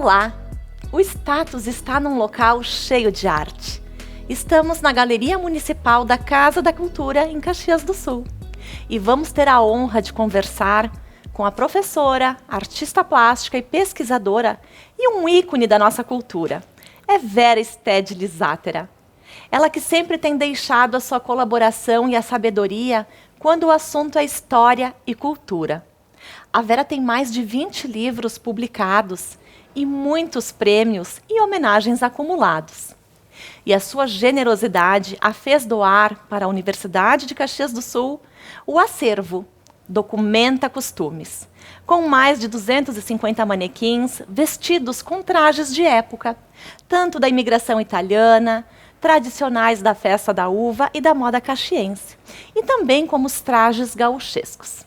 Olá! O Status está num local cheio de arte. Estamos na Galeria Municipal da Casa da Cultura, em Caxias do Sul. E vamos ter a honra de conversar com a professora, artista plástica e pesquisadora e um ícone da nossa cultura. É Vera Stedley Zátera. Ela que sempre tem deixado a sua colaboração e a sabedoria quando o assunto é história e cultura. A Vera tem mais de 20 livros publicados e muitos prêmios e homenagens acumulados. E a sua generosidade a fez doar para a Universidade de Caxias do Sul o acervo Documenta Costumes, com mais de 250 manequins vestidos com trajes de época, tanto da imigração italiana, tradicionais da festa da uva e da moda caxiense, e também como os trajes gauchescos.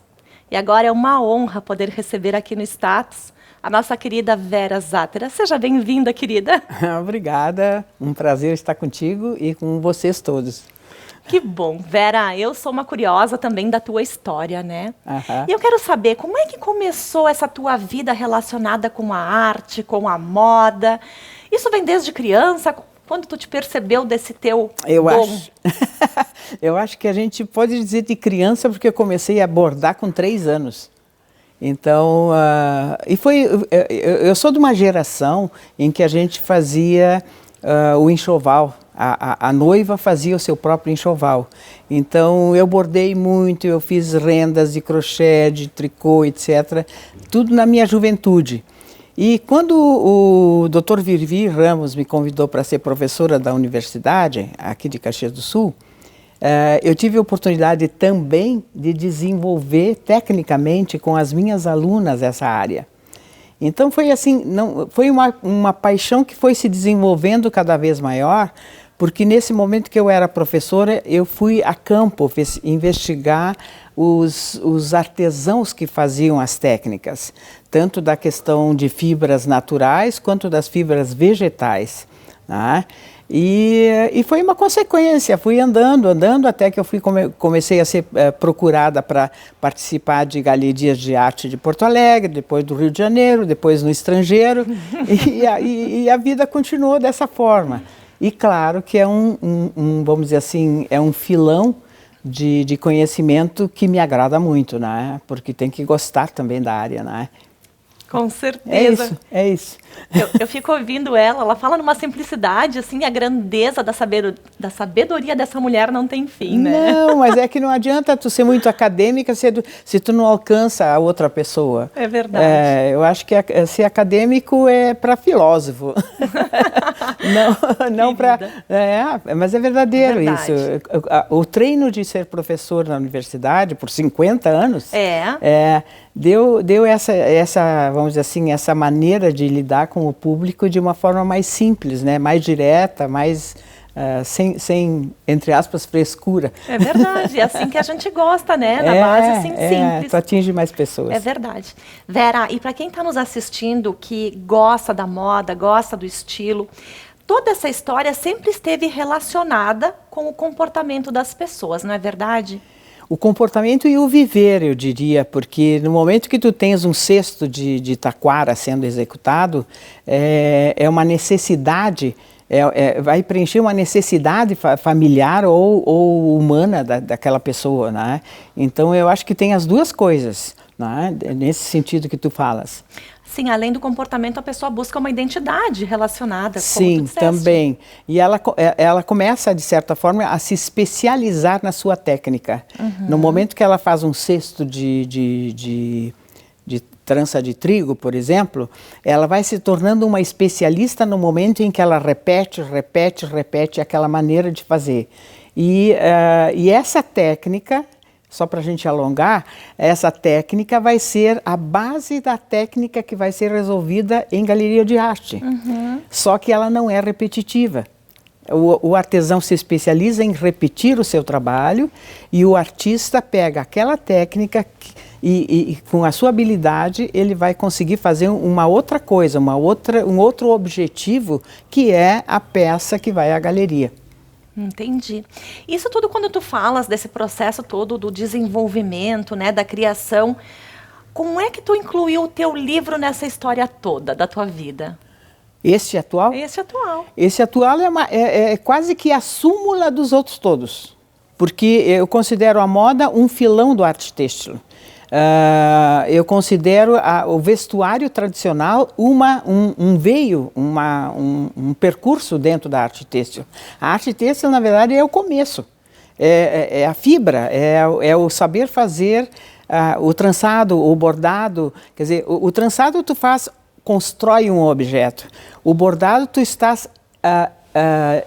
E agora é uma honra poder receber aqui no Status a nossa querida Vera Zátera. Seja bem-vinda, querida. Obrigada, um prazer estar contigo e com vocês todos. Que bom. Vera, eu sou uma curiosa também da tua história, né? E eu quero saber, como é que começou essa tua vida relacionada com a arte, com a moda? Isso vem desde criança? Quando tu te percebeu desse teu dom? Eu acho que a gente pode dizer de criança, porque eu comecei a bordar com 3 anos. Então, eu sou de uma geração em que a gente fazia o enxoval. A noiva fazia o seu próprio enxoval. Então, eu bordei muito, eu fiz rendas de crochê, de tricô, etc. Tudo na minha juventude. E quando o Dr. Virvi Ramos me convidou para ser professora da universidade, aqui de Caxias do Sul, eu tive a oportunidade também de desenvolver tecnicamente com as minhas alunas essa área. Então foi assim, foi uma paixão que foi se desenvolvendo cada vez maior, porque nesse momento que eu era professora, eu fui a campo investigar os artesãos que faziam as técnicas, tanto da questão de fibras naturais quanto das fibras vegetais, né? E foi uma consequência, fui andando até que eu comecei a ser procurada para participar de galerias de arte de Porto Alegre, depois do Rio de Janeiro, depois no estrangeiro, e a vida continuou dessa forma. E claro que é vamos dizer assim, é um filão de conhecimento que me agrada muito, né? Porque tem que gostar também da área, né? Com certeza. É isso. Eu fico ouvindo ela fala numa simplicidade, assim, a grandeza da sabedoria dessa mulher não tem fim, né? Não, mas é que não adianta tu ser muito acadêmica se tu não alcança a outra pessoa. É verdade. Eu acho que ser acadêmico é para filósofo. não para... mas é verdadeiro isso. O treino de ser professor na universidade por 50 anos... Deu essa, vamos dizer assim, essa maneira de lidar com o público de uma forma mais simples, né? Mais direta, mais sem, entre aspas, frescura. É verdade, é assim que a gente gosta, né? Na base, assim, simples. Tu atinge mais pessoas. É verdade. Vera, e para quem está nos assistindo, que gosta da moda, gosta do estilo, toda essa história sempre esteve relacionada com o comportamento das pessoas, não é verdade? O comportamento e o viver, eu diria, porque no momento que tu tens um cesto de taquara sendo executado, é uma necessidade, vai preencher uma necessidade familiar ou humana daquela pessoa, né? Então eu acho que tem as duas coisas, né? Nesse sentido que tu falas. Sim, além do comportamento, a pessoa busca uma identidade relacionada, como Sim, tu disseste. Também. E ela começa, de certa forma, a se especializar na sua técnica. Uhum. No momento que ela faz um cesto de trança de trigo, por exemplo, ela vai se tornando uma especialista no momento em que ela repete aquela maneira de fazer. E essa técnica... Só para a gente alongar, essa técnica vai ser a base da técnica que vai ser resolvida em galeria de arte. Uhum. Só que ela não é repetitiva. O artesão se especializa em repetir o seu trabalho e o artista pega aquela técnica e com a sua habilidade ele vai conseguir fazer uma outra coisa, um outro objetivo, que é a peça que vai à galeria. Entendi. Isso tudo quando tu falas desse processo todo do desenvolvimento, né, da criação, como é que tu incluiu o teu livro nessa história toda da tua vida? Esse atual? Esse atual. Esse atual é quase que a súmula dos outros todos, porque eu considero a moda um filão do arte têxtil. Eu considero o vestuário tradicional um veio, um percurso dentro da arte têxtil. A arte têxtil, na verdade, é o começo, é a fibra, é o saber fazer o trançado, o bordado. Quer dizer, o trançado tu constrói um objeto, o bordado tu estás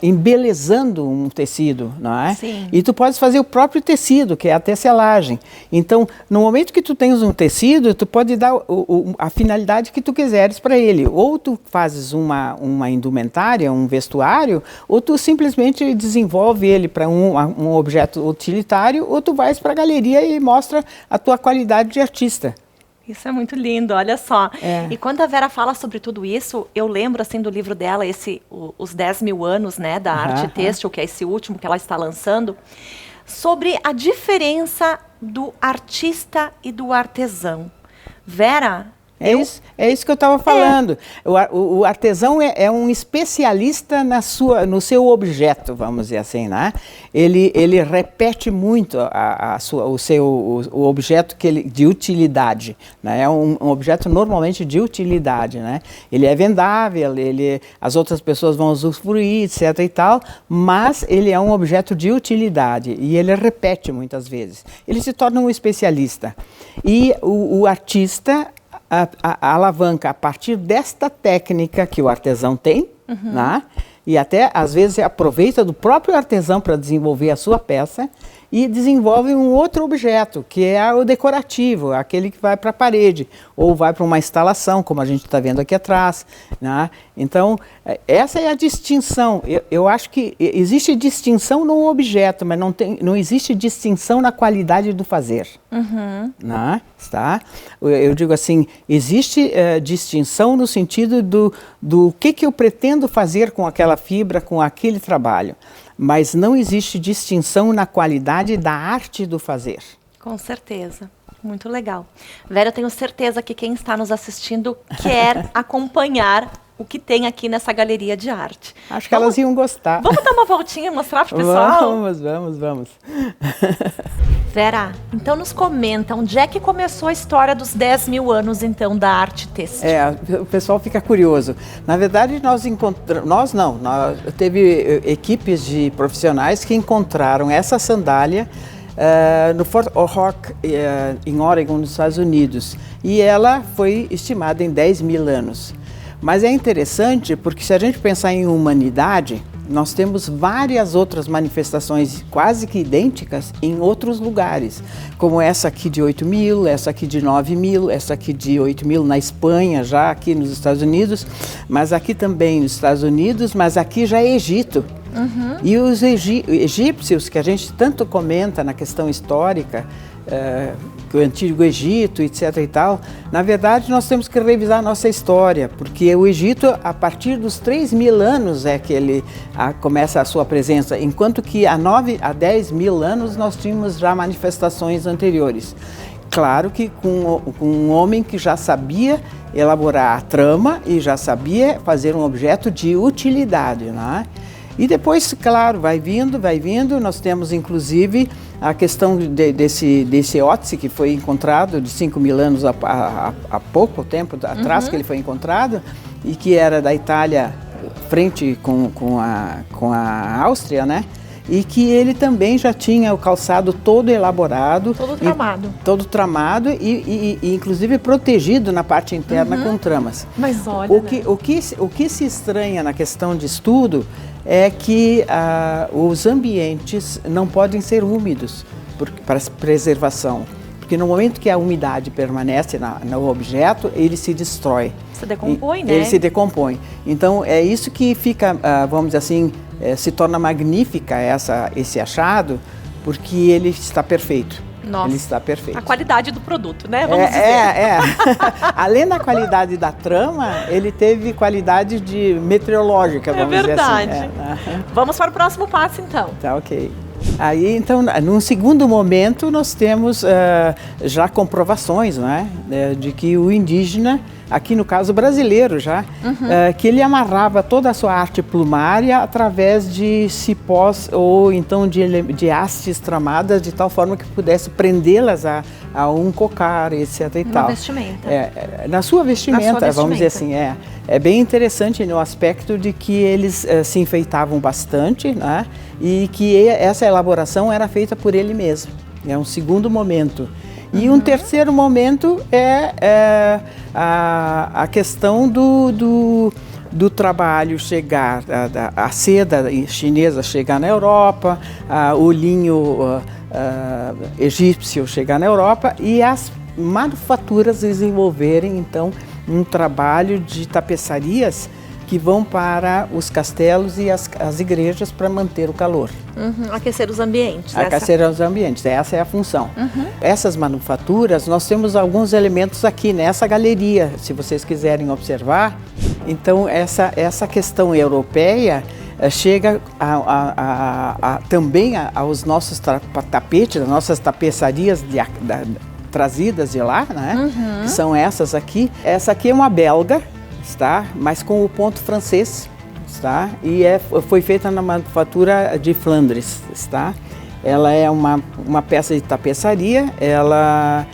embelezando um tecido, não é? Sim. E tu podes fazer o próprio tecido, que é a tecelagem. Então, no momento que tu tens um tecido, tu pode dar a finalidade que tu quiseres para ele. Ou tu fazes uma indumentária, um vestuário, ou tu simplesmente desenvolve ele para um objeto utilitário, ou tu vais para a galeria e mostra a tua qualidade de artista. Isso é muito lindo, olha só. E quando a Vera fala sobre tudo isso, eu lembro assim do livro dela, os 10 mil anos, né, da arte têxtil, que é esse último que ela está lançando, sobre a diferença do artista e do artesão. Vera... É isso que eu estava falando. O artesão é um especialista no seu objeto, vamos dizer assim, né? Ele repete muito o objeto de utilidade, né? É um objeto normalmente de utilidade, né? Ele é vendável, as outras pessoas vão usufruir, etc. e tal, mas ele é um objeto de utilidade e ele repete muitas vezes. Ele se torna um especialista. E o artista alavanca a partir desta técnica que o artesão tem, né? E até às vezes aproveita do próprio artesão para desenvolver a sua peça e desenvolve um outro objeto, que é o decorativo, aquele que vai para a parede, ou vai para uma instalação, como a gente está vendo aqui atrás, né? Então, essa é a distinção. Eu acho que existe distinção no objeto, mas não existe distinção na qualidade do fazer. Né? Tá? Eu digo assim, existe distinção no sentido do que eu pretendo fazer com aquela fibra, com aquele trabalho. Mas não existe distinção na qualidade da arte do fazer. Com certeza. Muito legal. Vera, eu tenho certeza que quem está nos assistindo quer acompanhar o que tem aqui nessa galeria de arte. Acho que elas iam gostar. Vamos dar uma voltinha e mostrar para o pessoal? Vamos. Vera, então nos comenta, onde é que começou a história dos 10 mil anos, então, da arte têxtil? O pessoal fica curioso. Na verdade, teve equipes de profissionais que encontraram essa sandália no Fort O'Rourke, em Oregon, nos Estados Unidos. E ela foi estimada em 10 mil anos. Mas é interessante porque se a gente pensar em humanidade, nós temos várias outras manifestações quase que idênticas em outros lugares, como essa aqui de 8 mil, essa aqui de 9 mil, essa aqui de 8 mil na Espanha, já aqui nos Estados Unidos, mas aqui também nos Estados Unidos, mas aqui já é Egito. E os egípcios, que a gente tanto comenta na questão histórica, o Antigo Egito, etc. e tal, na verdade nós temos que revisar a nossa história, porque o Egito, a partir dos 3 mil anos é que ele começa a sua presença, enquanto que há 10 mil anos nós tínhamos já manifestações anteriores. Claro que com um homem que já sabia elaborar a trama e já sabia fazer um objeto de utilidade, né? E depois, claro, vai vindo, nós temos inclusive a questão desse ótice que foi encontrado de 5 mil anos há pouco tempo atrás que ele foi encontrado e que era da Itália frente com a Áustria, né? E que ele também já tinha o calçado todo elaborado. Todo tramado e inclusive protegido na parte interna com tramas. Mas olha, o que se estranha na questão de estudo é que os ambientes não podem ser úmidos para preservação. Porque no momento que a umidade permanece no objeto, ele se destrói. Se decompõe, né? Ele se decompõe. Então, é isso que fica, vamos dizer assim, se torna magnífica esse achado, porque ele está perfeito. Nossa, ele está perfeito. A qualidade do produto, né? Vamos dizer. Além da qualidade da trama, ele teve qualidade meteorológica, vamos dizer assim. É verdade. Vamos para o próximo passo, então. Tá, ok. Aí, então, num segundo momento, nós temos já comprovações, não é? De que o indígena, aqui no caso brasileiro já, que ele amarrava toda a sua arte plumária através de cipós ou então de hastes tramadas, de tal forma que pudesse prendê-las a um cocar, etc. e tal. Na vestimenta. Na sua vestimenta, vamos dizer assim. É bem interessante no aspecto de que eles se enfeitavam bastante, né? E que essa elaboração era feita por ele mesmo. É um segundo momento. E um terceiro momento é a questão do trabalho chegar, a seda chinesa chegar na Europa, o linho egípcio chegar na Europa e as manufaturas desenvolverem, então, um trabalho de tapeçarias que vão para os castelos e as igrejas para manter o calor. Aquecer os ambientes. Aquecer os ambientes, essa é a função. Essas manufaturas, nós temos alguns elementos aqui nessa galeria, se vocês quiserem observar. Então, essa questão europeia chega também aos nossos tapetes, as nossas tapeçarias trazidas de lá, né? Que são essas aqui. Essa aqui é uma belga, está, mas com o ponto francês, está, e foi feita na manufatura de Flandres, está. Ela é uma peça de tapeçaria, ela,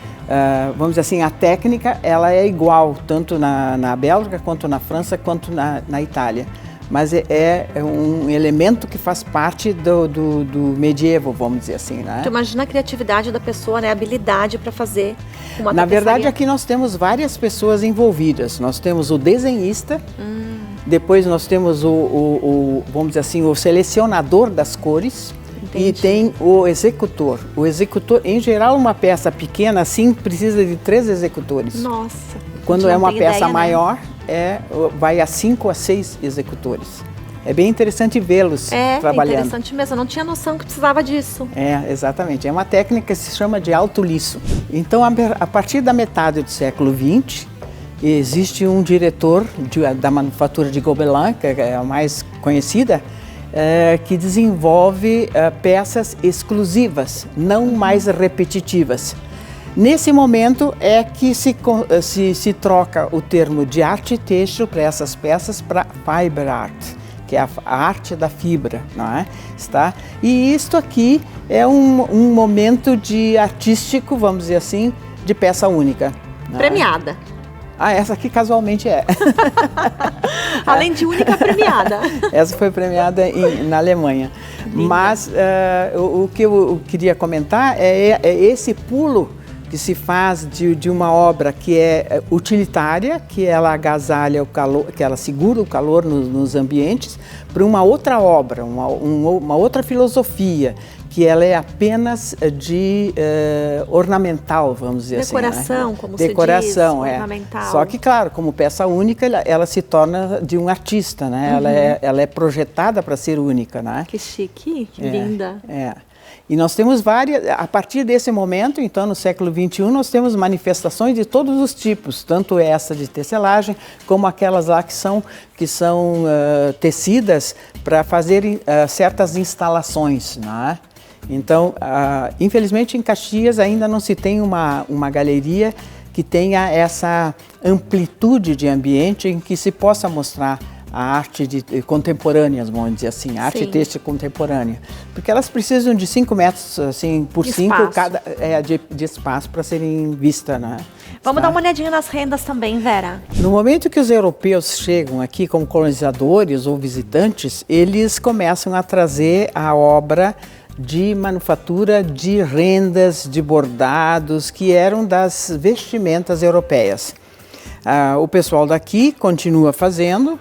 vamos dizer assim, a técnica, ela é igual, tanto na Bélgica, quanto na França, quanto na Itália. Mas é um elemento que faz parte do medievo, vamos dizer assim, né? Tu imagina a criatividade da pessoa, né? A habilidade para fazer uma tapeçaria. Na verdade, aqui nós temos várias pessoas envolvidas. Nós temos o desenhista, depois nós temos vamos dizer assim, o selecionador das cores. Entendi. E tem o executor. O executor, em geral, uma peça pequena assim precisa de 3 executores. Nossa. Quando é uma peça maior, vai a 5 a 6 executores. É bem interessante vê-los trabalhando. É interessante mesmo, eu não tinha noção que precisava disso. Exatamente. É uma técnica que se chama de alto liço. Então, a partir da metade do século XX, existe um diretor da manufatura de Gobelin, que é a mais conhecida, que desenvolve peças exclusivas, não mais repetitivas. Nesse momento é que se troca o termo de arte têxtil para essas peças para fiber art, que é a arte da fibra, não é? Está? E isto aqui é um momento artístico, vamos dizer assim, de peça única. Premiada. Essa aqui casualmente é. Além de única, premiada. Essa foi premiada na Alemanha. Linda. Mas o que eu queria comentar é esse pulo que se faz de uma obra que é utilitária, que ela agasalha o calor, que ela segura o calor nos ambientes, para uma outra obra, uma outra filosofia, que ela é apenas de ornamental, vamos dizer decoração, assim, né? Como decoração, se diz, ornamental. Só que, claro, como peça única, ela se torna de um artista, né? Ela é projetada para ser única, né? Que chique, que linda. E nós temos várias, a partir desse momento, então, no século XXI, nós temos manifestações de todos os tipos, tanto essa de tecelagem, como aquelas lá que são tecidas para fazerem certas instalações, né? Então, infelizmente, em Caxias ainda não se tem uma galeria que tenha essa amplitude de ambiente em que se possa mostrar a arte contemporânea, vamos dizer assim, a arte têxtil contemporânea. Porque elas precisam de 5 metros assim, por 5 de espaço para serem vistas, né? Vamos dar uma olhadinha nas rendas também, Vera. No momento que os europeus chegam aqui como colonizadores ou visitantes, eles começam a trazer a obra de manufatura de rendas, de bordados, que eram das vestimentas europeias. O pessoal daqui continua fazendo,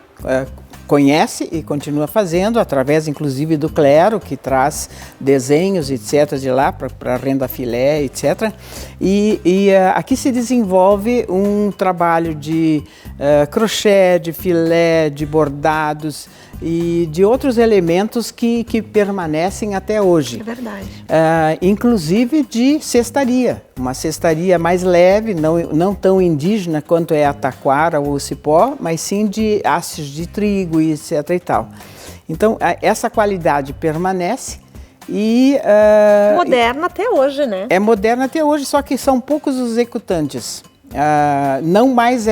conhece e continua fazendo, através inclusive do clero, que traz desenhos, etc., de lá para renda filé, etc. E aqui se desenvolve um trabalho de crochê, de filé, de bordados e de outros elementos que permanecem até hoje. É verdade. Inclusive de cestaria, uma cestaria mais leve, não tão indígena quanto é a taquara ou o cipó, mas sim de hastes de trigo e etc. e tal. Então, essa qualidade permanece E, moderna até hoje, né? É moderna até hoje, só que são poucos os executantes. Não mais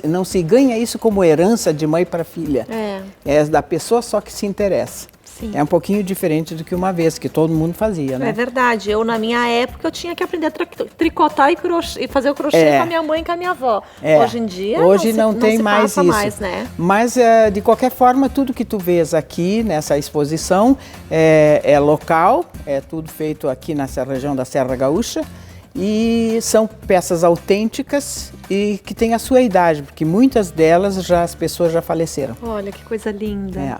não se ganha isso como herança de mãe para filha. É da pessoa só que se interessa. Sim. É um pouquinho diferente do que uma vez, que todo mundo fazia, né? É verdade. Eu, na minha época, eu tinha que aprender a tricotar e fazer o crochê com a minha mãe e com a minha avó. Hoje em dia, não tem mais isso. Mais, né? Mas, de qualquer forma, tudo que tu vês aqui nessa exposição é local, é tudo feito aqui nessa região da Serra Gaúcha. E são peças autênticas e que têm a sua idade, porque muitas delas as pessoas já faleceram. Olha que coisa linda.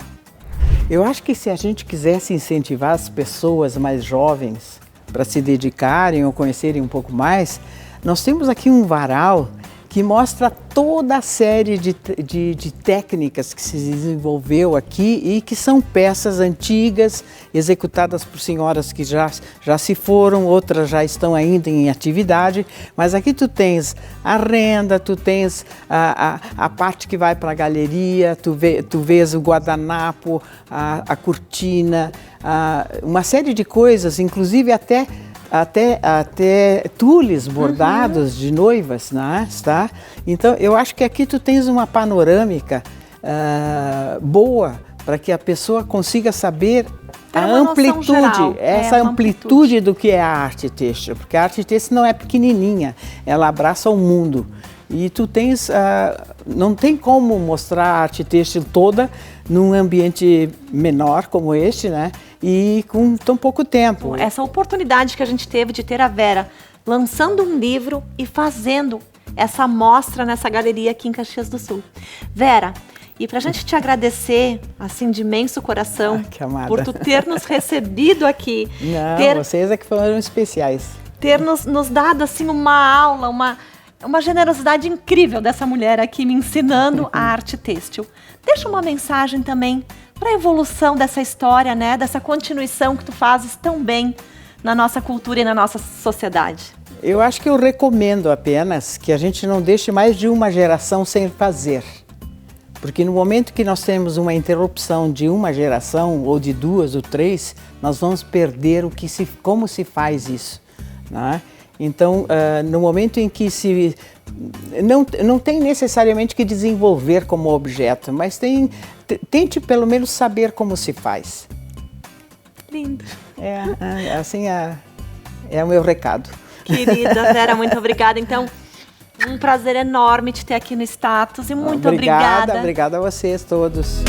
Eu acho que se a gente quisesse incentivar as pessoas mais jovens para se dedicarem ou conhecerem um pouco mais, nós temos aqui um varal que mostra toda a série de técnicas que se desenvolveu aqui e que são peças antigas, executadas por senhoras que já se foram, outras já estão ainda em atividade, mas aqui tu tens a renda, tu tens a parte que vai para a galeria, tu vês o guardanapo, a cortina, uma série de coisas, inclusive até tules bordados de noivas, né? Tá? Então, eu acho que aqui tu tens uma panorâmica boa para que a pessoa consiga saber a amplitude, essa amplitude do que é a arte têxtil, porque a arte têxtil não é pequenininha, ela abraça o mundo. E tu tens, não tem como mostrar a arte têxtil toda num ambiente menor como este, né? E com tão pouco tempo. Essa oportunidade que a gente teve de ter a Vera lançando um livro e fazendo essa mostra nessa galeria aqui em Caxias do Sul. Vera, e pra gente te agradecer, assim, de imenso coração, por tu ter nos recebido aqui. Não, vocês é que foram especiais. Ter nos dado, assim, uma aula, uma generosidade incrível dessa mulher aqui me ensinando a arte têxtil. Deixa uma mensagem também para a evolução dessa história, né? Dessa continuação que tu fazes tão bem na nossa cultura e na nossa sociedade. Eu acho que eu recomendo apenas que a gente não deixe mais de uma geração sem fazer. Porque no momento que nós temos uma interrupção de uma geração, ou de duas ou três, nós vamos perder como se faz isso, né? Então, no momento em que não tem necessariamente que desenvolver como objeto, mas tente pelo menos saber como se faz. Lindo. Assim é o meu recado. Querida Vera, muito obrigada. Então, um prazer enorme te ter aqui no Status e muito obrigada. Obrigada a vocês todos.